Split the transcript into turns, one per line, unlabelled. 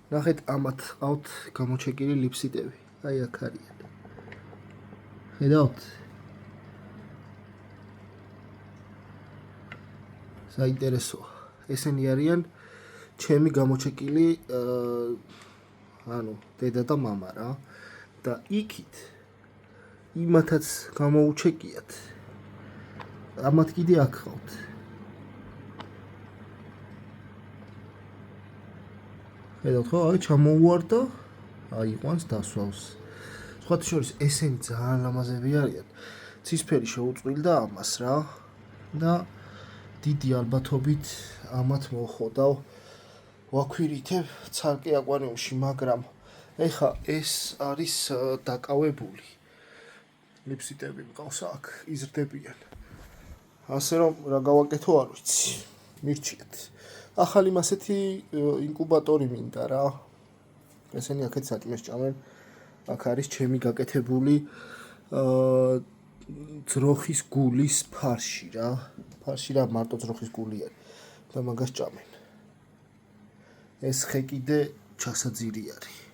ნახეთ ამათ ყავთ გამოჩეკილი ლიფსიტები. აი აქ არიან. ხედავთ? საინტერესოა. ესენი არიან ჩემი გამოჩეკილი დედა და მამა რა. და იქით იმათაც გამოუჩეკიათ. ამათ კიდე აქ ყავთ. ხედავთ ხო? აი ჩამოუვარდა, აიყვანს დასვავს. სხვათა შორის ესენი ძალიან ლამაზები არიან. ცისფერი შეუწყვილდა ამას რა. და დიდი ალბათობით ამათ მოხოდავ ვაქვირითებ ცალკე აკვარიუმში, მაგრამ ეხა ეს არის დაკავებული. ლიფსიტები მყავს აქ, იზრდებიან. ასე რომ რა გავაკეთო არ ვიცი. მირჩიეთ. ახალი მასეთი ინკუბატორი მინდა რა. ესენი აქეთ საჭმეს ჭამენ. აქ არის ჩემი გაკეთებული ძროხის გულის ფარში რა. ფარში რა მარტო ძროხის გული არის და მაგას ჭამენ. ეს ხე კიდე ჩასაძირი არის.